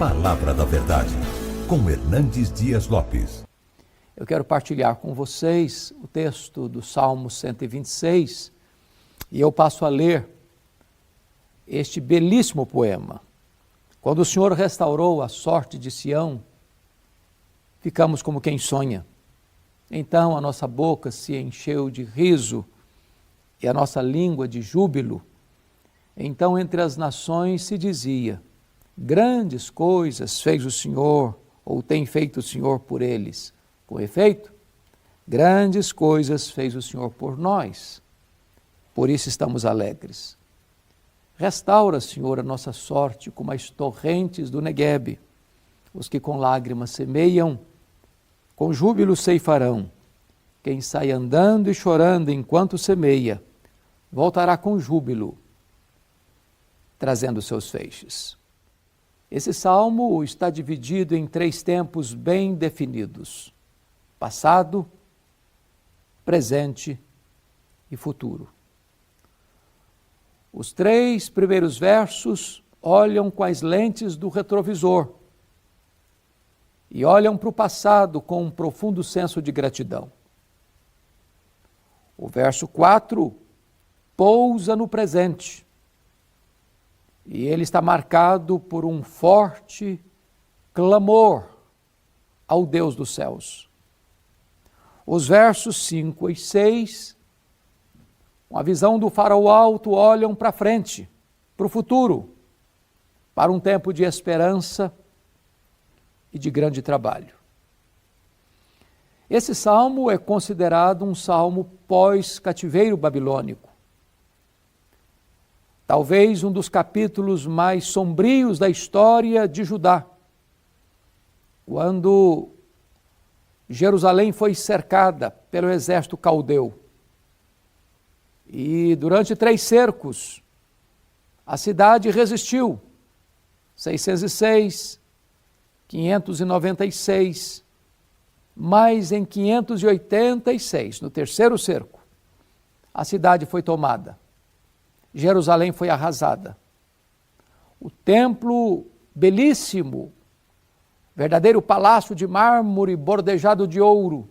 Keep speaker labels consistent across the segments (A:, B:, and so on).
A: Palavra da Verdade, com Hernandes Dias Lopes.
B: Eu quero partilhar com vocês o texto do Salmo 126 e eu passo a ler este belíssimo poema. Quando o Senhor restaurou a sorte de Sião, ficamos como quem sonha. Então a nossa boca se encheu de riso e a nossa língua de júbilo. Então entre as nações se dizia: grandes coisas fez o Senhor, ou tem feito o Senhor por eles. Com efeito, grandes coisas fez o Senhor por nós. Por isso estamos alegres. Restaura, Senhor, a nossa sorte como as torrentes do Neguebe. Os que com lágrimas semeiam, com júbilo ceifarão. Quem sai andando e chorando enquanto semeia, voltará com júbilo, trazendo seus feixes. Esse salmo está dividido em 3 tempos bem definidos: passado, presente e futuro. Os 3 primeiros versos olham com as lentes do retrovisor e olham para o passado com um profundo senso de gratidão. O verso 4 pousa no presente e ele está marcado por um forte clamor ao Deus dos céus. Os versos 5 e 6, com a visão do farol alto, olham para frente, para o futuro, para um tempo de esperança e de grande trabalho. Esse salmo é considerado um salmo pós-cativeiro babilônico. Talvez um dos capítulos mais sombrios da história de Judá, quando Jerusalém foi cercada pelo exército caldeu. E durante 3 cercos, a cidade resistiu. 606, 596, mas em 586, no 3º cerco, a cidade foi tomada. Jerusalém foi arrasada. O templo belíssimo, verdadeiro palácio de mármore bordejado de ouro,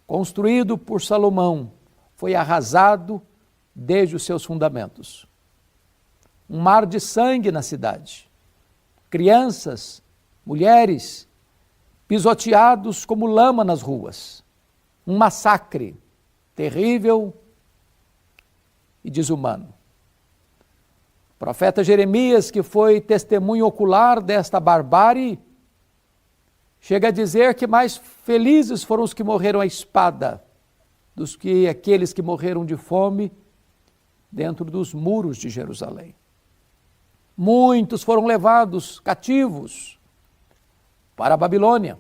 B: construído por Salomão, foi arrasado desde os seus fundamentos. Um mar de sangue na cidade. Crianças, mulheres, pisoteados como lama nas ruas. Um massacre terrível e desumano. O profeta Jeremias, que foi testemunho ocular desta barbárie, chega a dizer que mais felizes foram os que morreram à espada do que aqueles que morreram de fome dentro dos muros de Jerusalém. Muitos foram levados cativos para a Babilônia.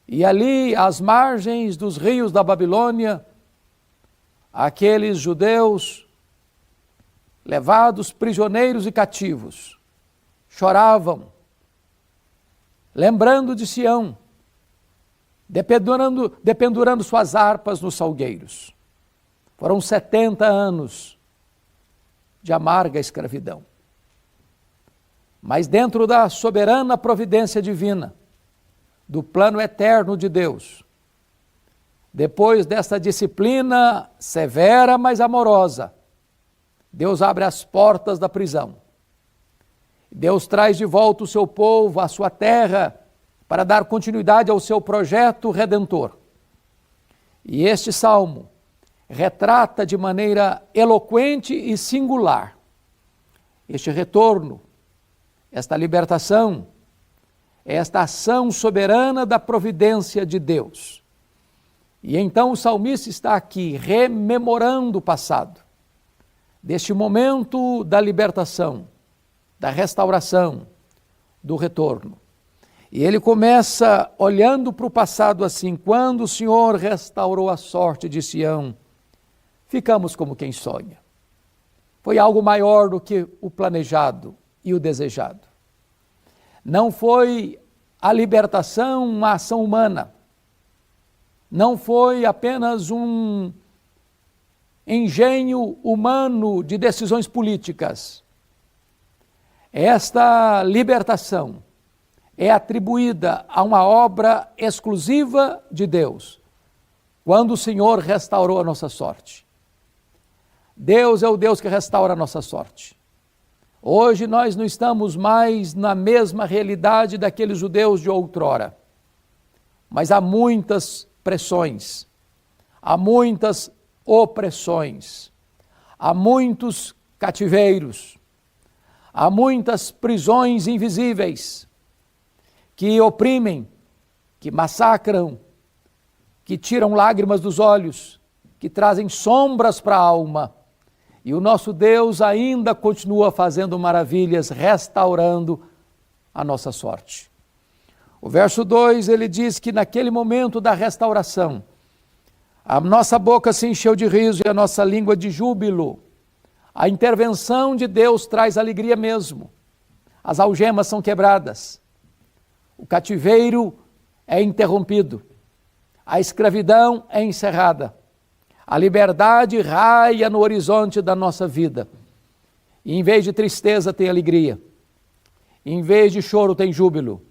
B: E ali, às margens dos rios da Babilônia, aqueles judeus levados prisioneiros e cativos choravam, lembrando de Sião, dependurando suas harpas nos salgueiros. Foram 70 anos de amarga escravidão. Mas dentro da soberana providência divina, do plano eterno de Deus, depois desta disciplina severa, mas amorosa, Deus abre as portas da prisão. Deus traz de volta o seu povo, a sua terra, para dar continuidade ao seu projeto redentor. E este salmo retrata de maneira eloquente e singular este retorno, esta libertação, esta ação soberana da providência de Deus. E então o salmista está aqui rememorando o passado, deste momento da libertação, da restauração, do retorno. E ele começa olhando para o passado assim: quando o Senhor restaurou a sorte de Sião, ficamos como quem sonha. Foi algo maior do que o planejado e o desejado. Não foi a libertação uma ação humana. Não foi apenas um engenho humano de decisões políticas. Esta libertação é atribuída a uma obra exclusiva de Deus, quando o Senhor restaurou a nossa sorte. Deus é o Deus que restaura a nossa sorte. Hoje nós não estamos mais na mesma realidade daqueles judeus de outrora, mas há muitas pressões, há muitas opressões, há muitos cativeiros, há muitas prisões invisíveis que oprimem, que massacram, que tiram lágrimas dos olhos, que trazem sombras para a alma. E o nosso Deus ainda continua fazendo maravilhas, restaurando a nossa sorte. O verso 2, ele diz que naquele momento da restauração, a nossa boca se encheu de riso e a nossa língua de júbilo. A intervenção de Deus traz alegria mesmo. As algemas são quebradas. O cativeiro é interrompido. A escravidão é encerrada. A liberdade raia no horizonte da nossa vida. E em vez de tristeza tem alegria. Em vez de choro tem júbilo.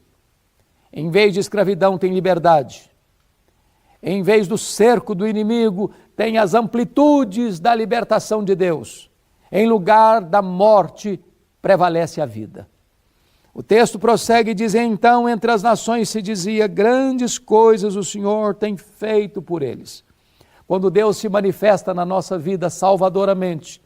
B: Em vez de escravidão tem liberdade. Em vez do cerco do inimigo tem as amplitudes da libertação de Deus. Em lugar da morte prevalece a vida. O texto prossegue e diz: então entre as nações se dizia, grandes coisas o Senhor tem feito por eles. Quando Deus se manifesta na nossa vida salvadoramente,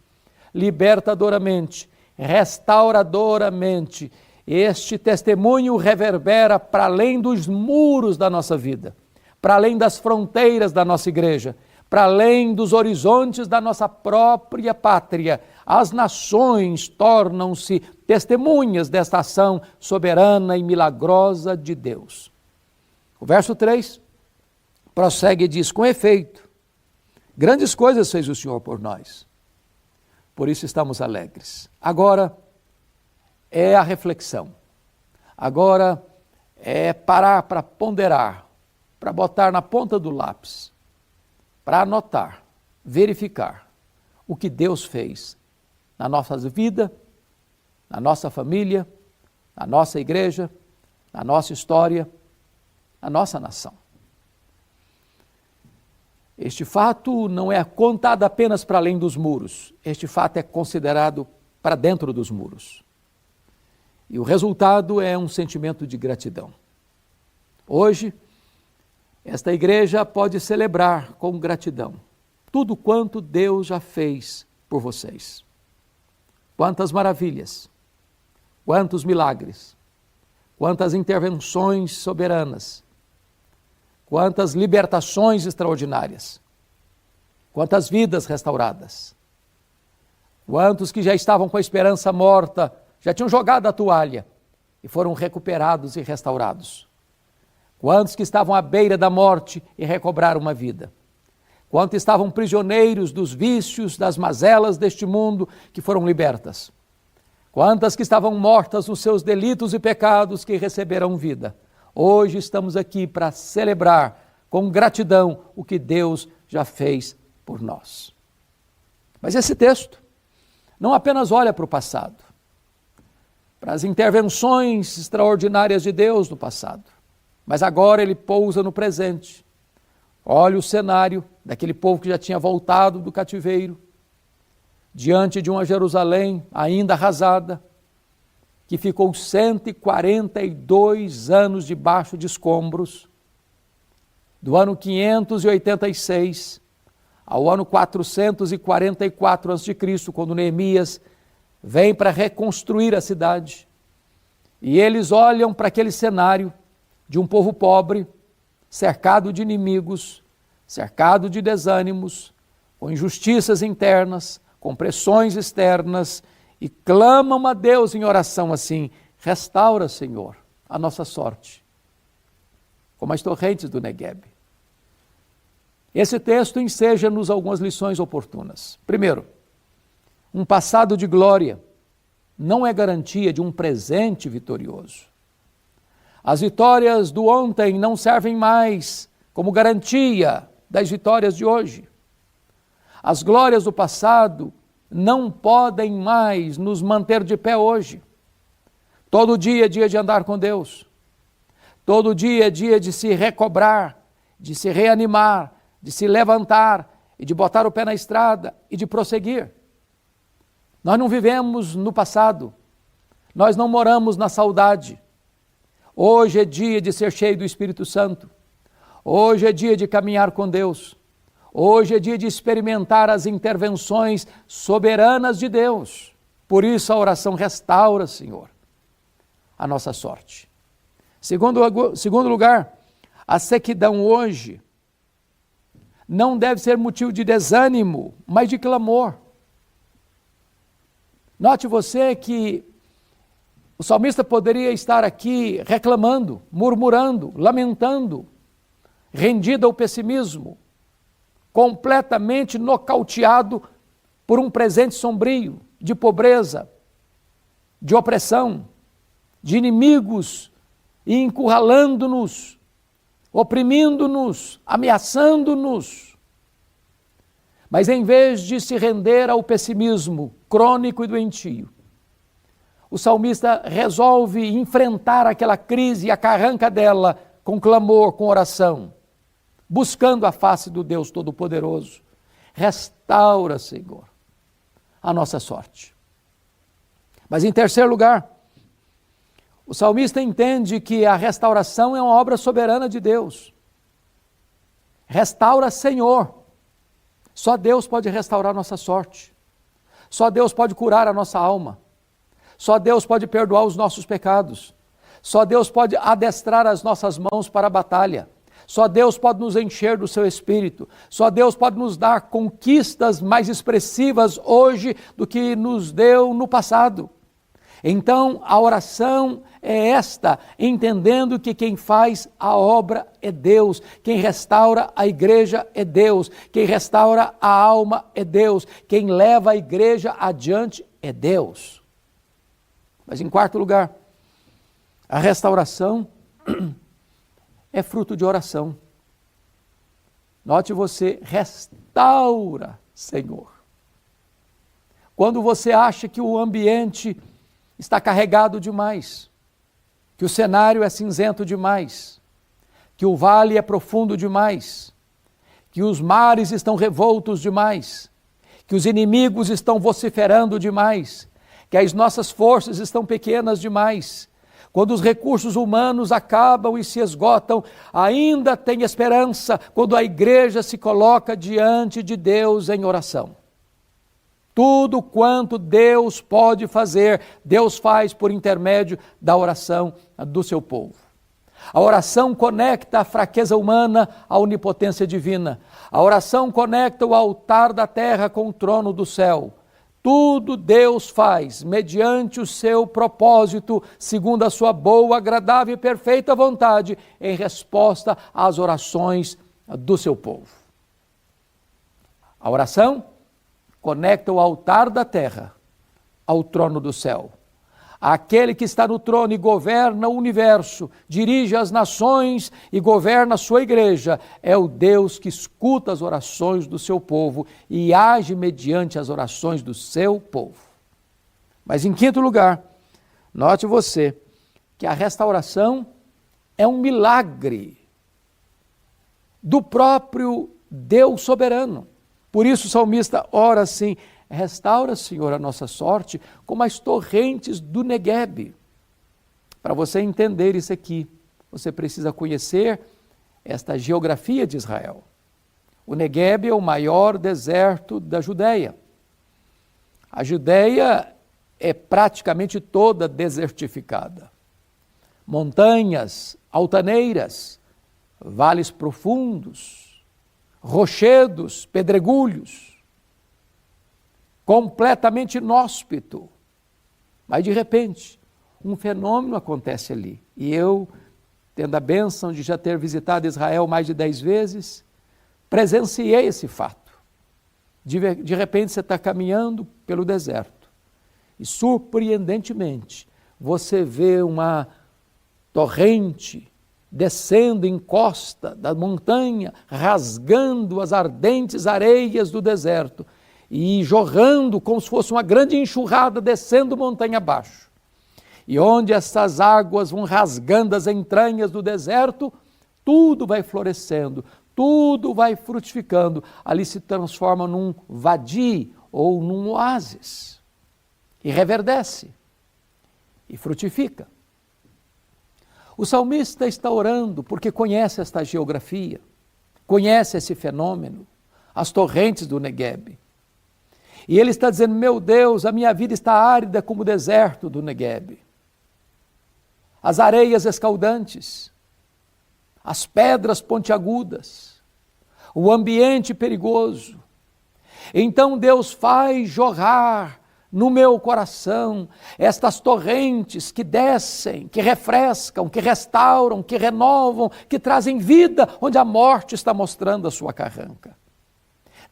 B: libertadoramente, restauradoramente, este testemunho reverbera para além dos muros da nossa vida, para além das fronteiras da nossa igreja, para além dos horizontes da nossa própria pátria. As nações tornam-se testemunhas desta ação soberana e milagrosa de Deus. O verso 3 prossegue e diz: com efeito, grandes coisas fez o Senhor por nós, por isso estamos alegres. Agora é a reflexão, agora é parar para ponderar, para botar na ponta do lápis, para anotar, verificar o que Deus fez na nossa vida, na nossa família, na nossa igreja, na nossa história, na nossa nação. Este fato não é contado apenas para além dos muros, este fato é considerado para dentro dos muros. E o resultado é um sentimento de gratidão. Hoje, esta igreja pode celebrar com gratidão tudo quanto Deus já fez por vocês. Quantas maravilhas, quantos milagres, quantas intervenções soberanas, quantas libertações extraordinárias, quantas vidas restauradas, quantos que já estavam com a esperança morta, já tinham jogado a toalha e foram recuperados e restaurados. Quantos que estavam à beira da morte e recobraram uma vida. Quantos estavam prisioneiros dos vícios, das mazelas deste mundo que foram libertas. Quantas que estavam mortas nos seus delitos e pecados que receberam vida. Hoje estamos aqui para celebrar com gratidão o que Deus já fez por nós. Mas esse texto não apenas olha para o passado, para as intervenções extraordinárias de Deus no passado, mas agora ele pousa no presente. Olha o cenário daquele povo que já tinha voltado do cativeiro, diante de uma Jerusalém ainda arrasada, que ficou 142 anos debaixo de escombros, do ano 586 ao ano 444 a.C., quando Neemias vem para reconstruir a cidade. E eles olham para aquele cenário de um povo pobre, cercado de inimigos, cercado de desânimos, com injustiças internas, com pressões externas, e clamam a Deus em oração assim: restaura, Senhor, a nossa sorte, como as torrentes do Negueb. Esse texto enseja-nos algumas lições oportunas. Primeiro, um passado de glória não é garantia de um presente vitorioso. As vitórias do ontem não servem mais como garantia das vitórias de hoje. As glórias do passado não podem mais nos manter de pé hoje. Todo dia é dia de andar com Deus. Todo dia é dia de se recobrar, de se reanimar, de se levantar e de botar o pé na estrada e de prosseguir. Nós não vivemos no passado, nós não moramos na saudade. Hoje é dia de ser cheio do Espírito Santo. Hoje é dia de caminhar com Deus. Hoje é dia de experimentar as intervenções soberanas de Deus. Por isso a oração restaura, Senhor, a nossa sorte. Segundo lugar, a sequidão hoje não deve ser motivo de desânimo, mas de clamor. Note você que o salmista poderia estar aqui reclamando, murmurando, lamentando, rendido ao pessimismo, completamente nocauteado por um presente sombrio, de pobreza, de opressão, de inimigos e encurralando-nos, oprimindo-nos, ameaçando-nos. Mas em vez de se render ao pessimismo crônico e doentio, o salmista resolve enfrentar aquela crise e a carranca dela com clamor, com oração, buscando a face do Deus Todo-Poderoso. Restaura, Senhor, a nossa sorte. Mas em terceiro lugar, o salmista entende que a restauração é uma obra soberana de Deus. Restaura, Senhor. Só Deus pode restaurar nossa sorte. Só Deus pode curar a nossa alma. Só Deus pode perdoar os nossos pecados. Só Deus pode adestrar as nossas mãos para a batalha. Só Deus pode nos encher do seu Espírito. Só Deus pode nos dar conquistas mais expressivas hoje do que nos deu no passado. Então, a oração é esta, entendendo que quem faz a obra é Deus, quem restaura a igreja é Deus, quem restaura a alma é Deus, quem leva a igreja adiante é Deus. Mas em quarto lugar, a restauração é fruto de oração. Note você, restaura, Senhor. Quando você acha que o ambiente está carregado demais, que o cenário é cinzento demais, que o vale é profundo demais, que os mares estão revoltos demais, que os inimigos estão vociferando demais, que as nossas forças estão pequenas demais. Quando os recursos humanos acabam e se esgotam, ainda tem esperança quando a igreja se coloca diante de Deus em oração. Tudo quanto Deus pode fazer, Deus faz por intermédio da oração do seu povo. A oração conecta a fraqueza humana à onipotência divina. A oração conecta o altar da terra com o trono do céu. Tudo Deus faz mediante o seu propósito, segundo a sua boa, agradável e perfeita vontade, em resposta às orações do seu povo. A oração conecta o altar da terra ao trono do céu. Aquele que está no trono e governa o universo, dirige as nações e governa a sua igreja, é o Deus que escuta as orações do seu povo e age mediante as orações do seu povo. Mas em quinto lugar, note você que a restauração é um milagre do próprio Deus soberano. Por isso o salmista ora assim: restaura, Senhor, a nossa sorte como as torrentes do Neguebe. Para você entender isso aqui, você precisa conhecer esta geografia de Israel. O Neguebe é o maior deserto da Judeia. A Judeia é praticamente toda desertificada. Montanhas, altaneiras, vales profundos, rochedos, pedregulhos, completamente inóspito. Mas de repente, um fenômeno acontece ali. E eu, tendo a bênção de já ter visitado Israel mais de 10 vezes, presenciei esse fato. De repente você está caminhando pelo deserto e surpreendentemente você vê uma torrente descendo em costa da montanha, rasgando as ardentes areias do deserto e jorrando como se fosse uma grande enxurrada descendo montanha abaixo. E onde essas águas vão rasgando as entranhas do deserto, tudo vai florescendo, tudo vai frutificando. Ali se transforma num vadi ou num oásis. E reverdece. E frutifica. O salmista está orando porque conhece esta geografia, conhece esse fenômeno, as torrentes do Negueb. E ele está dizendo, meu Deus, a minha vida está árida como o deserto do Negueb. As areias escaldantes, as pedras pontiagudas, o ambiente perigoso. Então Deus faz jorrar no meu coração estas torrentes que descem, que refrescam, que restauram, que renovam, que trazem vida onde a morte está mostrando a sua carranca.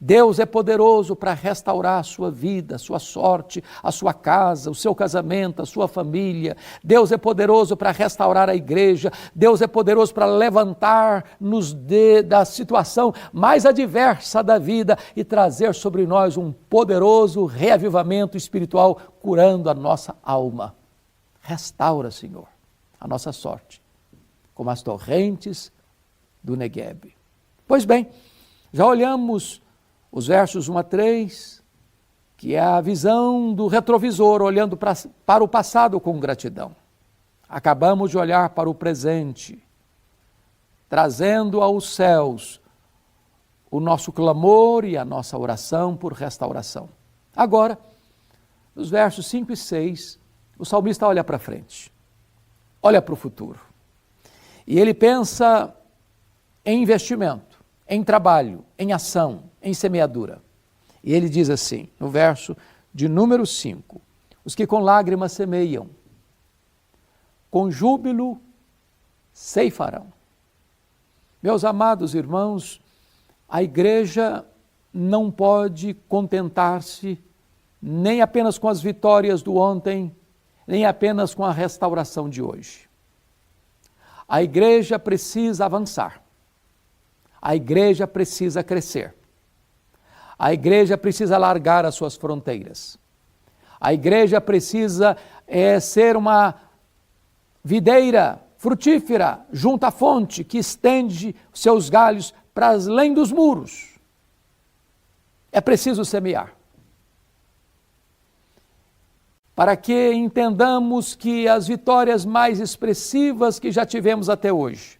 B: Deus é poderoso para restaurar a sua vida, a sua sorte, a sua casa, o seu casamento, a sua família. Deus é poderoso para restaurar a igreja. Deus é poderoso para levantar-nos da situação mais adversa da vida e trazer sobre nós um poderoso reavivamento espiritual, curando a nossa alma. Restaura, Senhor, a nossa sorte, como as torrentes do Negueb. Pois bem, já olhamos os versos 1 a 3, que é a visão do retrovisor, olhando para o passado com gratidão. Acabamos de olhar para o presente, trazendo aos céus o nosso clamor e a nossa oração por restauração. Agora, nos versos 5 e 6, o salmista olha para frente, olha para o futuro. E ele pensa em investimento, em trabalho, em ação, em semeadura. E ele diz assim, no verso de número 5, os que com lágrimas semeiam, com júbilo ceifarão. Meus amados irmãos, a igreja não pode contentar-se nem apenas com as vitórias do ontem, nem apenas com a restauração de hoje. A igreja precisa avançar. A igreja precisa crescer. A igreja precisa alargar as suas fronteiras. A igreja precisa ser uma videira frutífera junto à fonte que estende seus galhos para além dos muros. É preciso semear. Para que entendamos que as vitórias mais expressivas que já tivemos até hoje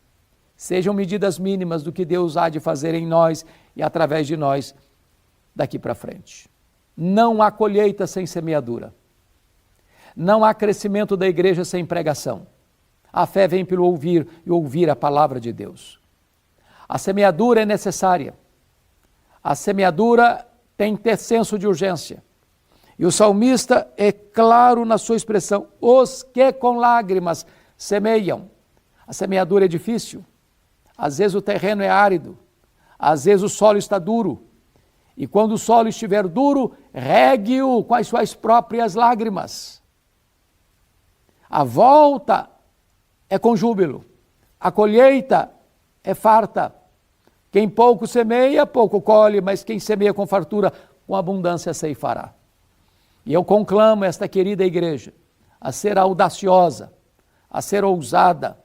B: sejam medidas mínimas do que Deus há de fazer em nós e através de nós daqui para frente. Não há colheita sem semeadura. Não há crescimento da igreja sem pregação. A fé vem pelo ouvir e ouvir a palavra de Deus. A semeadura é necessária. A semeadura tem que ter senso de urgência. E o salmista é claro na sua expressão, os que com lágrimas semeiam. A semeadura é difícil. Às vezes o terreno é árido. Às vezes o solo está duro. E quando o solo estiver duro, regue-o com as suas próprias lágrimas. A volta é com júbilo. A colheita é farta. Quem pouco semeia, pouco colhe, mas quem semeia com fartura, com abundância ceifará. E eu conclamo esta querida igreja a ser audaciosa, a ser ousada,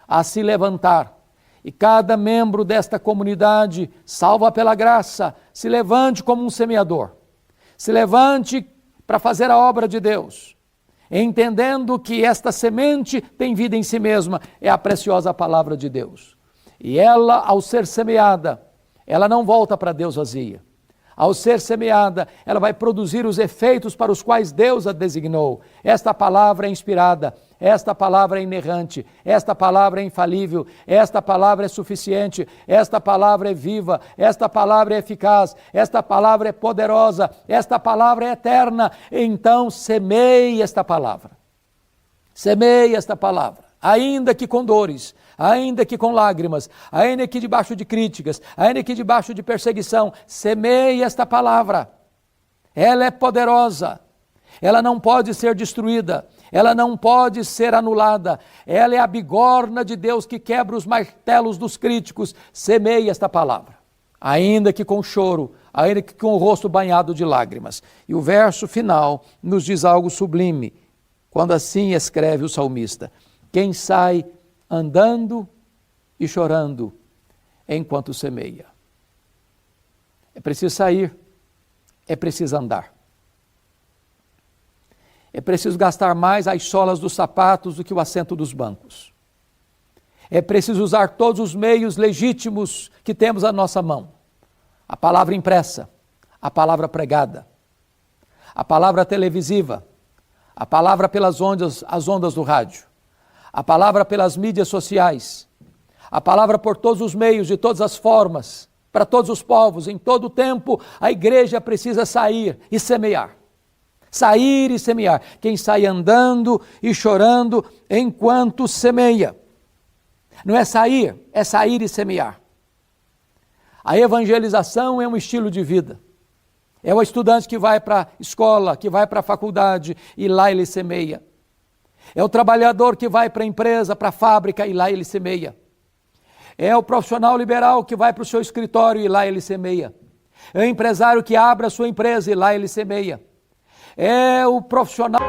B: a se levantar. E cada membro desta comunidade, salva pela graça, se levante como um semeador. Se levante para fazer a obra de Deus, entendendo que esta semente tem vida em si mesma, é a preciosa palavra de Deus. E ela, ao ser semeada, ela não volta para Deus vazia. Ao ser semeada, ela vai produzir os efeitos para os quais Deus a designou. Esta palavra é inspirada, esta palavra é inerrante, esta palavra é infalível, esta palavra é suficiente, esta palavra é viva, esta palavra é eficaz, esta palavra é poderosa, esta palavra é eterna. Então semeie esta palavra. Semeie esta palavra, ainda que com dores, ainda que com lágrimas, ainda que debaixo de críticas, ainda que debaixo de perseguição, semeie esta palavra. Ela é poderosa, ela não pode ser destruída, ela não pode ser anulada, ela é a bigorna de Deus que quebra os martelos dos críticos. Semeie esta palavra, ainda que com choro, ainda que com o rosto banhado de lágrimas. E o verso final nos diz algo sublime, quando assim escreve o salmista: quem sai andando e chorando enquanto semeia. É preciso sair, é preciso andar. É preciso gastar mais as solas dos sapatos do que o assento dos bancos. É preciso usar todos os meios legítimos que temos à nossa mão. A palavra impressa, a palavra pregada, a palavra televisiva, a palavra pelas ondas, as ondas do rádio, a palavra pelas mídias sociais, a palavra por todos os meios, de todas as formas, para todos os povos, em todo o tempo. A igreja precisa sair e semear. Sair e semear. Quem sai andando e chorando enquanto semeia. Não é sair e semear. A evangelização é um estilo de vida. É o estudante que vai para a escola, que vai para a faculdade e lá ele semeia. É o trabalhador que vai para a empresa, para a fábrica e lá ele semeia. É o profissional liberal que vai para o seu escritório e lá ele semeia. É o empresário que abre a sua empresa e lá ele semeia. É o profissional...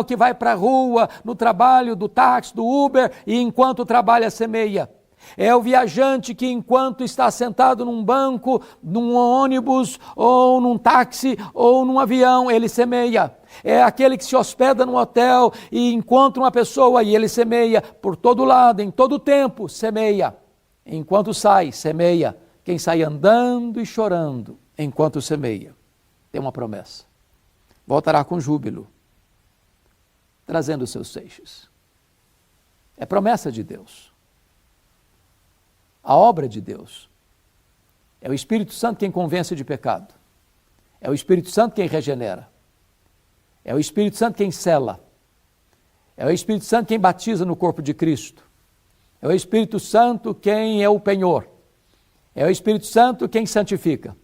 B: que vai para a rua, no trabalho, do táxi, do Uber, e enquanto trabalha semeia. É o viajante que enquanto está sentado num banco, num ônibus, ou num táxi, ou num avião, ele semeia. É aquele que se hospeda num hotel e encontra uma pessoa e ele semeia. Por todo lado, em todo tempo, semeia. Enquanto sai, semeia. Quem sai andando e chorando, enquanto semeia, tem uma promessa. Voltará com júbilo, trazendo os seus seixos. É promessa de Deus. A obra de Deus. É o Espírito Santo quem convence de pecado. É o Espírito Santo quem regenera. É o Espírito Santo quem sela. É o Espírito Santo quem batiza no corpo de Cristo. É o Espírito Santo quem é o penhor. É o Espírito Santo quem santifica.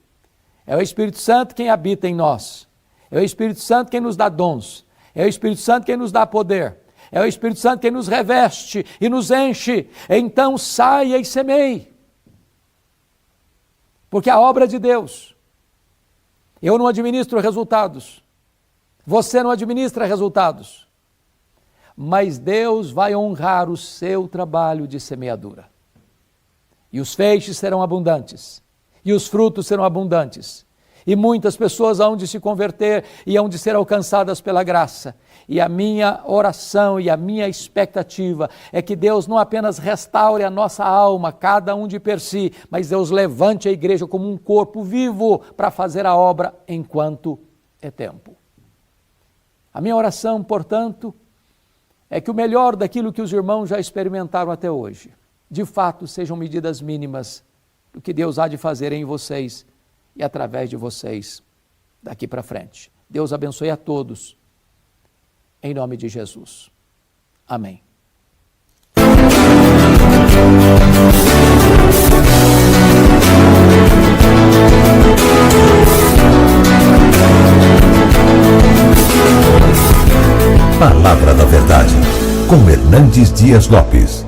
B: É o Espírito Santo quem habita em nós. É o Espírito Santo quem nos dá dons. É o Espírito Santo quem nos dá poder. É o Espírito Santo quem nos reveste e nos enche. Então saia e semeie. Porque a obra é de Deus. Eu não administro resultados. Você não administra resultados. Mas Deus vai honrar o seu trabalho de semeadura. E os feixes serão abundantes. E os frutos serão abundantes. E muitas pessoas hão de se converter e hão de ser alcançadas pela graça. E a minha oração e a minha expectativa é que Deus não apenas restaure a nossa alma, cada um de per si, mas Deus levante a igreja como um corpo vivo para fazer a obra enquanto é tempo. A minha oração, portanto, é que o melhor daquilo que os irmãos já experimentaram até hoje, de fato, sejam medidas mínimas do que Deus há de fazer em vocês e através de vocês daqui para frente. Deus abençoe a todos, em nome de Jesus. Amém.
A: Palavra da Verdade, com Hernandes Dias Lopes.